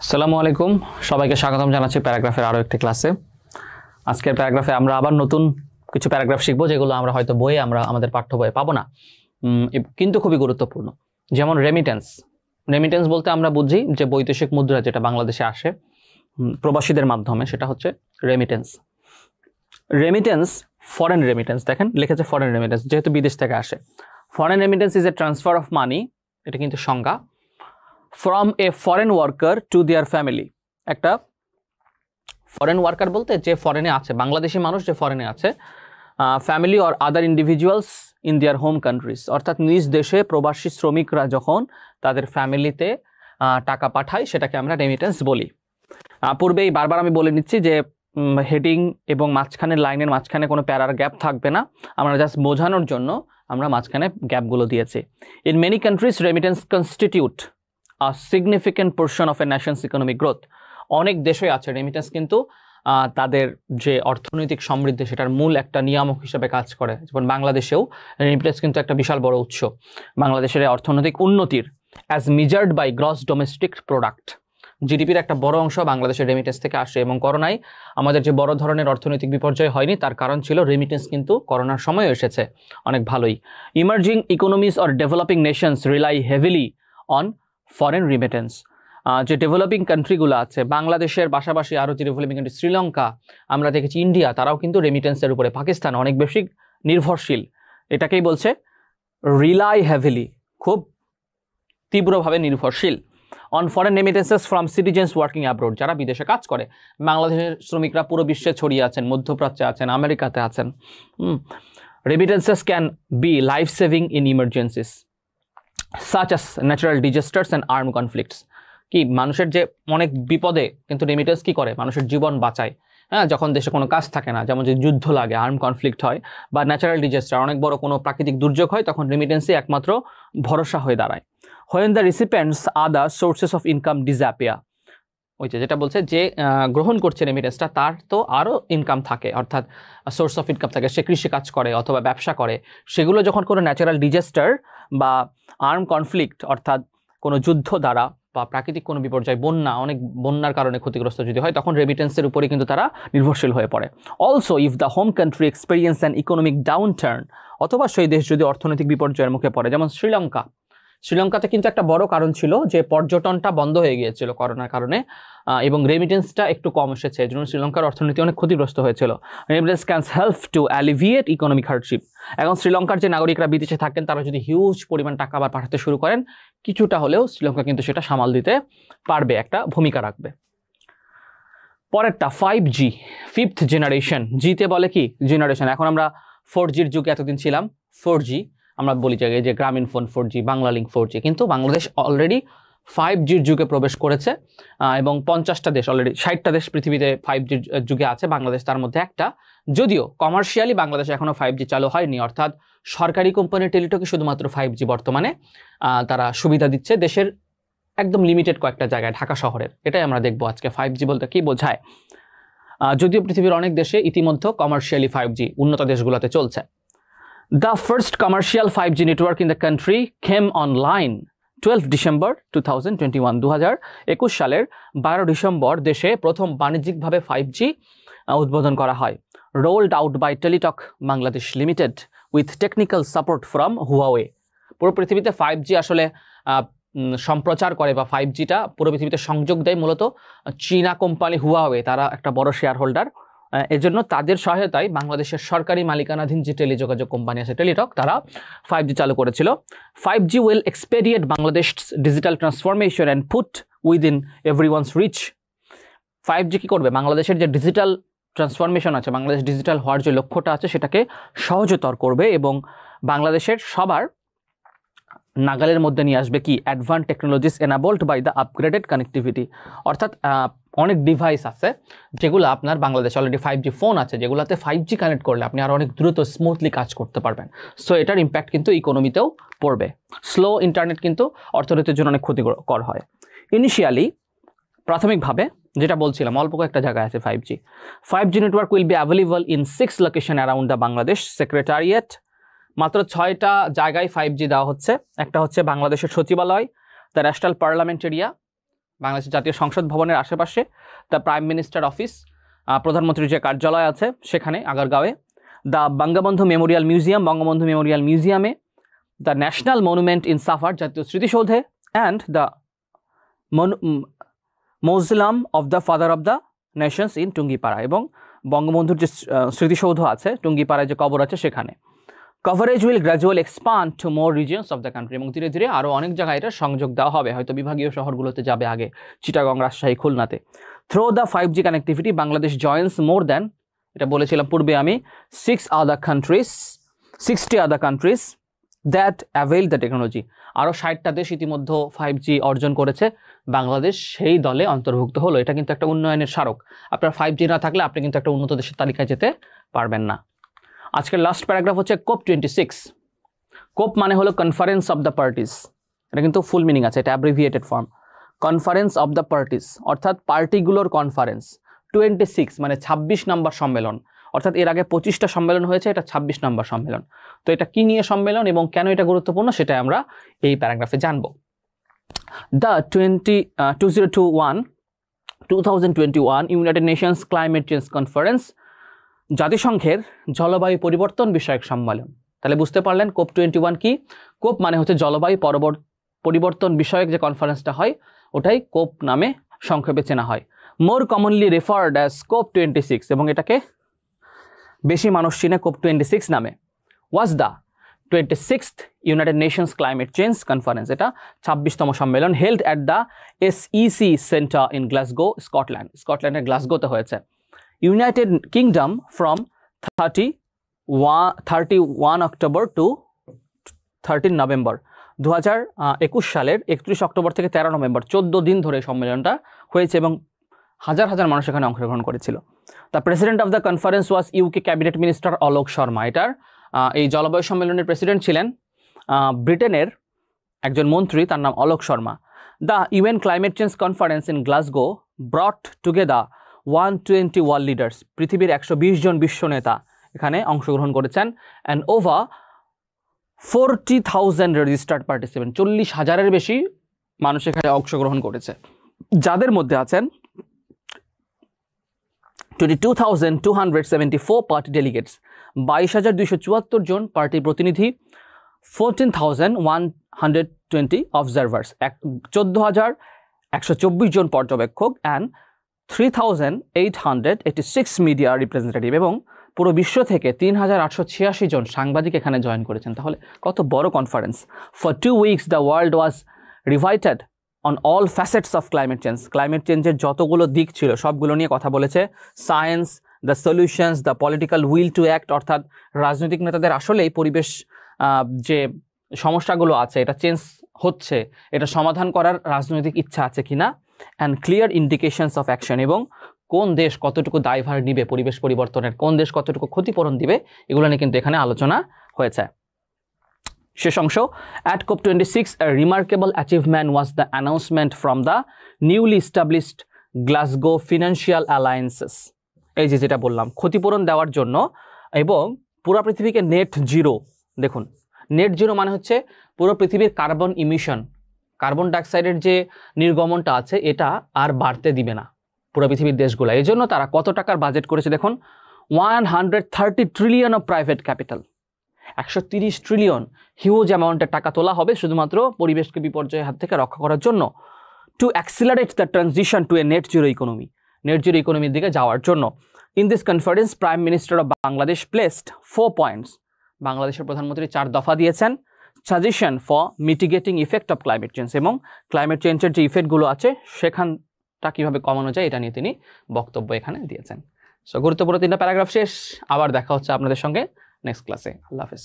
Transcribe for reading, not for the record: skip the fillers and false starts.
আসসালামু আলাইকুম, সবাইকে স্বাগতম জানাচ্ছি প্যারাগ্রাফের আরও একটি ক্লাসে। আজকের প্যারাগ্রাফে আমরা আবার নতুন কিছু প্যারাগ্রাফ শিখবো, যেগুলো আমরা হয়তো বইয়ে আমাদের পাঠ্য বইয়ে পাবো না, কিন্তু খুবই গুরুত্বপূর্ণ। যেমন রেমিটেন্স। রেমিটেন্স বলতে আমরা বুঝি যে বৈদেশিক মুদ্রা যেটা বাংলাদেশে আসে প্রবাসীদের মাধ্যমে, সেটা হচ্ছে রেমিটেন্স। রেমিটেন্স, ফরেন রেমিটেন্স, দেখেন লিখেছে ফরেন রেমিটেন্স, যেহেতু বিদেশ থেকে আসে। Foreign remittance is a transfer of money, এটা কিন্তু সংজ্ঞা, from a foreign worker to their family. একটা ফরেন ওয়ার্কার বলতে যে ফরেনে আছে, বাংলাদেশি মানুষ যে ফরেনে আছে, family or other individuals in their home countries, অর্থাৎ নিজ দেশে প্রবাসী শ্রমিকরা যখন তাদের ফ্যামিলিতে টাকা পাঠায়, সেটাকে আমরা রেমিটেন্স বলি। পূর্বেই বারবার আমি বলে নিচ্ছি যে হেডিং এবং মাঝখানের লাইনের মাঝখানে কোনো প্যারার গ্যাপ থাকবে না, আমরা জাস্ট বোঝানোর জন্য আমরা মাঝখানে গ্যাপগুলো দিয়েছি। In many countries remittance constitute a significant portion of A Nations economic growth. অনেক দেশই আছে রেমিটেন্স কিন্তু তাদের যে অর্থনৈতিক সমৃদ্ধি সেটার মূল একটা নিয়ামক হিসেবে কাজ করে। যেমন বাংলাদেশেও রেমিটেন্স কিন্তু একটা বিশাল বড় উৎস বাংলাদেশের অর্থনৈতিক উন্নতির, as measured by gross domestic product. জিডিপির একটা বড় অংশ বাংলাদেশের রেমিটেন্স থেকে আসে, এবং করোনায় আমাদের যে বড় ধরনের অর্থনৈতিক বিপর্যয় হয়নি তার কারণ ছিল রেমিটেন্স কিন্তু করোনার সময়ও এসেছে অনেক ভালোই। Emerging economies or developing Nations rely heavily on foreign remittance. যে ডেভেলপিং কান্ট্রিগুলো আছে, বাংলাদেশের পাশাপাশি আরও যে ডেভেলপিং কান্ট্রি, শ্রীলঙ্কা, আমরা দেখেছি ইন্ডিয়া, তারাও কিন্তু রেমিটেন্সের উপরে, পাকিস্তান অনেক বেশি নির্ভরশীল। এটাকেই বলছে রিলাই হেভিলি, খুব তীব্রভাবে নির্ভরশীল on foreign remittances from citizens working abroad, যারা বিদেশে কাজ করে। বাংলাদেশের শ্রমিকরা পুরো বিশ্বে ছড়িয়ে আছেন, মধ্যপ্রাচ্যে আছেন, আমেরিকাতে আছেন। Remittances can be life saving in emergencies such as natural disasters and arm conflicts. কি মানুষের যে অনেক বিপদে কিন্তু রেমিটেন্স কি করে, মানুষের জীবন বাঁচায়। হ্যাঁ, যখন দেশে কোনো কাজ থাকে না, যেমন যে যুদ্ধ লাগে, আর্ম কনফ্লিক্ট হয়, বা ন্যাচারাল ডিজাস্টার, অনেক বড় কোনো প্রাকৃতিক দুর্যোগ হয়, তখন রেমিটেন্সই একমাত্র ভরসা হয়ে দাঁড়ায়। When the recipients other sources of income disappear, ওই যেটা বলছে যে গ্রহণ করছে রেমিটেন্সটা, তার তো আরও ইনকাম থাকে, অর্থাৎ সোর্স অফ ইনকাম থাকে, সে কৃষি কাজ করে অথবা ব্যবসা করে, সেগুলো যখন কোনো ন্যাচারাল ডিজাস্টার বা আর্ম কনফ্লিক্ট, অর্থাৎ কোনো যুদ্ধ দ্বারা বা প্রাকৃতিক কোনো বিপর্যয়, বন্যা, অনেক বন্যার কারণে ক্ষতিগ্রস্ত যদি হয়, তখন রেমিটেন্সের উপরে কিন্তু তারা নির্ভরশীল হয়ে পড়ে। Also if the home country experience an economic down turn, অথবা সেই দেশ যদি অর্থনৈতিক বিপর্যয়ের মুখে পড়ে, যেমন শ্রীলঙ্কা। শ্রীলঙ্কাতে কিন্তু একটা বড় কারণ ছিল যে পর্যটনটা বন্ধ হয়ে গিয়েছিল করোনার কারণে, এবং রেমিটেন্সটা একটু কম এসেছে, এই জন্য শ্রীলঙ্কার অর্থনীতি অনেক ক্ষতিগ্রস্ত হয়েছিল। Remittance can help to alleviate economic hardship. এখন শ্রীলঙ্কার যে নাগরিকরা বিদেশে থাকেন, তারা যদি হিউজ পরিমাণ টাকা আবার পাঠাতে শুরু করেন, কিছুটা হলেও শ্রীলঙ্কা কিন্তু সেটা সামাল দিতে পারবে, একটা ভূমিকা রাখবে। পরেরটা 5G, ফিফথ জেনারেশন। জিতে বলে কি জেনারেশন। এখন আমরা 4Gর যুগে এতদিন ছিলাম, 4G আমরা বলি যে গ্রামীণ phone 4G, Bangla link 4G, কিন্তু বাংলাদেশ অলরেডি 5Gর যুগে প্রবেশ করেছে, এবং 50টা দেশ, অলরেডি 60টা দেশ পৃথিবীতে 5Gর যুগে আছে, বাংলাদেশ তার মধ্যে একটা। যদিও কমার্শিয়ালি বাংলাদেশে এখনও 5G চালু হয়নি, অর্থাৎ সরকারি কোম্পানি টেলিটকে শুধুমাত্র 5G বর্তমানে তারা সুবিধা দিচ্ছে দেশের একদম লিমিটেড কয়েকটা জায়গায়, ঢাকা শহরের। এটাই আমরা দেখবো আজকে 5G বলতে কি বোঝায়। যদিও পৃথিবীর অনেক দেশে ইতিমধ্যে কমার্শিয়ালি 5G উন্নত দেশগুলোতে চলছে। The first commercial 5G network in the country came online 12 December 2021, 2021 সালের 12 ডিসেম্বর দেশে প্রথম বাণিজ্যিকভাবে 5G উদ্বোধন করা হয়। Rolled out by Teletalk Bangladesh Limited with technical support from Huawei। পুরো পৃথিবীতে 5G আসলে সম্প্রচার করে বা 5Gটা পুরো পৃথিবীতে সংযোগ দেয় মূলত চীনা কোম্পানি হুয়াওয়ে, তারা একটা বড় শেয়ার হোল্ডার। এজন্য তাদের সহায়তায় বাংলাদেশের সরকারি মালিকানাধীন যে টেলিযোগাযোগ কোম্পানি আছে টেলিটক, তারা 5G চালু করেছিল। 5G will expedite Bangladesh's digital transformation and put within everyone's reach। 5G কি করবে, বাংলাদেশের যে ডিজিটাল ট্রান্সফরমেশন আছে, বাংলাদেশ ডিজিটাল হওয়ার যে লক্ষ্যটা আছে, সেটাকে সহজতর করবে এবং বাংলাদেশের সবার নাগালের মধ্যে নিয়ে আসবে কি advance technologies enabled by the upgraded connectivity. অর্থাৎ অনেক ডিভাইস আছে যেগুলো আপনার বাংলাদেশে অলরেডি 5G ফোন আছে, যেগুলোতে 5G কানেক্ট করলে আপনি আরও অনেক দ্রুত স্মুথলি কাজ করতে পারবেন। সো এটার ইম্প্যাক্ট কিন্তু ইকোনমিতেও পড়বে। স্লো ইন্টারনেট কিন্তু অর্থনীতির জন্য অনেক ক্ষতিকর হয়। ইনিশিয়ালি, প্রাথমিকভাবে যেটা বলছিলাম, অল্প কয়েকটা জায়গায় আছে 5G network will be available in 6 location around the Bangladesh secretariat. মাত্র 6টা জায়গায় 5G দেওয়া হচ্ছে। একটা হচ্ছে বাংলাদেশের সচিবালয়, দ্য ন্যাশনাল পার্লামেন্ট এরিয়া, বাংলাদেশের জাতীয় সংসদ ভবনের আশেপাশে দ্য প্রাইম মিনিস্টার অফিস, প্রধানমন্ত্রীর যে কার্যালয় আছে সেখানে আগারগাঁওয়ে, the Bangabandhu memorial museum, Bangabandhu memorial মিউজিয়ামে, the national monument in Savar, জাতীয় স্মৃতিসৌধে, and the mausoleum of the father of the nations in Tungipara, এবং বঙ্গবন্ধুর যে স্মৃতিসৌধ আছে টুঙ্গিপাড়ায় যে কবর আছে সেখানে। Coverage will gradual expand to more regions of the country, এবং ধীরে ধীরে আরও অনেক জায়গায় এটা সংযোগ দেওয়া হবে, হয়তো বিভাগীয় শহরগুলোতে যাবে আগে, চিটাগং, রাজশাহী, খুলনাতে। Through the 5G connectivity Bangladesh joins more than, এটা বলেছিলাম পূর্বে আমি, 60 other countries that avail the technology. আরও 60টা দেশ ইতিমধ্যে 5G অর্জন করেছে, বাংলাদেশ সেই দলে অন্তর্ভুক্ত হলো। এটা কিন্তু একটা উন্নয়নের স্মারক। আপনার 5G না থাকলে আপনি কিন্তু একটা উন্নত দেশের তালিকায় যেতে পারবেন না। আজকের লাস্ট প্যারাগ্রাফ হচ্ছে COP26। কোপ মানে হলো কনফারেন্স অফ দ্য পার্টিস, এটা কিন্তু ফুল মিনিং আছে, এটা abbreviated form. Conference of the parties অর্থাৎ পার্টিগুলোর কনফারেন্স। 26 মানে 26 নম্বর সম্মেলন, অর্থাৎ এর আগে 25টা সম্মেলন হয়েছে, এটা 26 নম্বর সম্মেলন। তো এটা কি নিয়ে সম্মেলন এবং কেন এটা গুরুত্বপূর্ণ সেটা আমরা এই প্যারাগ্রাফে জানবো। The 2021 United Nations climate change conference, জাতিসংঘের জলবায়ু পরিবর্তন বিষয়ক সম্মেলন। তাহলে বুঝতে পারলেন COP21 কি? কোপ মানে হচ্ছে জলবায়ু পরিবর্তন বিষয়ক যে কনফারেন্সটা হয় ওটাই কোপ নামে সংক্ষেপে চেনা হয়। মোর কমনলি রেফার্ড অ্যাজ COP26, এবং এটাকে বেশি মানুষ চিনে COP26 নামে। Was the 26th United Nations climate change conference, এটা 26তম সম্মেলন, held at the SEC centre in Glasgow, স্কটল্যান্ডের গ্লাসগোতে হয়েছে। United Kingdom from 31 October to 13 November, 2021 সালের 31 অক্টোবর থেকে 13 নভেম্বর, 14 দিন ধরে সম্মেলনটা হয়েছে এবং হাজার হাজার মানুষ এখানে অংশগ্রহণ করেছিল। The president of the conference was UK cabinet minister Alok Sharma. এটার এই জলবায়ু সম্মেলনের প্রেসিডেন্ট ছিলেন ব্রিটেনের একজন মন্ত্রী, তার নাম Alok Sharma. The UN climate change conference in Glasgow ব্রট together 120 world leaders, পৃথিবীর 120 জন বিশ্ব নেতা এখানে অংশগ্রহণ করেছেন। অ্যান্ড ওভার 40,000 রেজিস্টার্ড পার্টিসিপেন্ট, 40,000-এর বেশি মানুষ এখানে অংশগ্রহণ করেছে, যাদের মধ্যে আছেন 22,274 পার্টি ডেলিগেটস, 22,274 জন পার্টি প্রতিনিধি, 14,120 অবজারভার্স, 14,124 জন পর্যবেক্ষক, অ্যান্ড 3,886 মিডিয়া রিপ্রেজেন্টেটিভ, এবং পুরো বিশ্ব থেকে 3,886 জন সাংবাদিক এখানে জয়েন করেছেন। তাহলে কত বড় কনফারেন্স। For 2 weeks the world was riveted on all facets of climate change, climate চেঞ্জের যতগুলো দিক ছিল সবগুলো নিয়ে কথা বলেছে। Science, the solutions, the political will to act, অর্থাৎ রাজনৈতিক নেতাদের আসলে এই পরিবেশ যে সমস্যাগুলো আছে এটা চেঞ্জ হচ্ছে, এটা সমাধান করার রাজনৈতিক ইচ্ছা আছে কিনা, and clear indications of action, এবং কোন দেশ কতটুকু দায়ভার নিবে পরিবেশ পরিবর্তনের, কোন দেশ কতটুকু ক্ষতিপূরণ দিবে, এগুলো নিয়ে কিন্তু এখানে আলোচনা হয়েছে। শেষ অংশ, at COP26 a remarkable achievement was the announcement from the newly established Glasgow Financial Alliances, এই যেটা বললাম ক্ষতিপূরণ দেওয়ার জন্য, এবং পুরো পৃথিবীকে নেট জিরো, দেখুন নেট জিরো মানে হচ্ছে পুরো পৃথিবীর কার্বন ইমিশন, কার্বন ডাইঅক্সাইডের যে নির্গমনটা আছে এটা আর বাড়তে দিবে না পুরো পৃথিবীর দেশগুলো। এই জন্য তারা কত টাকার বাজেট করেছে দেখুন, 130 trillion of private capital, 130 trillion huge অ্যামাউন্টের টাকা তোলা হবে শুধুমাত্র পরিবেশকে বিপর্যয়ের হাত থেকে রক্ষা করার জন্য, to accelerate the transition to a net zero economy, net zero ইকোনমির দিকে যাওয়ার জন্য। In this conference prime minister of Bangladesh placed 4 points, বাংলাদেশের প্রধানমন্ত্রী 4 দফা দিয়েছেন, suggestion for mitigating effect of climate change, এবং ক্লাইমেট চেঞ্জের যে ইফেক্টগুলো আছে সেখানটা কীভাবে কমানো যায় এটা নিয়ে তিনি বক্তব্য এখানে দিয়েছেন। সো গুরুত্বপূর্ণ 3টা প্যারাগ্রাফ শেষ, আবার দেখা হচ্ছে আপনাদের সঙ্গে নেক্সট ক্লাসে। আল্লাহ হাফেজ।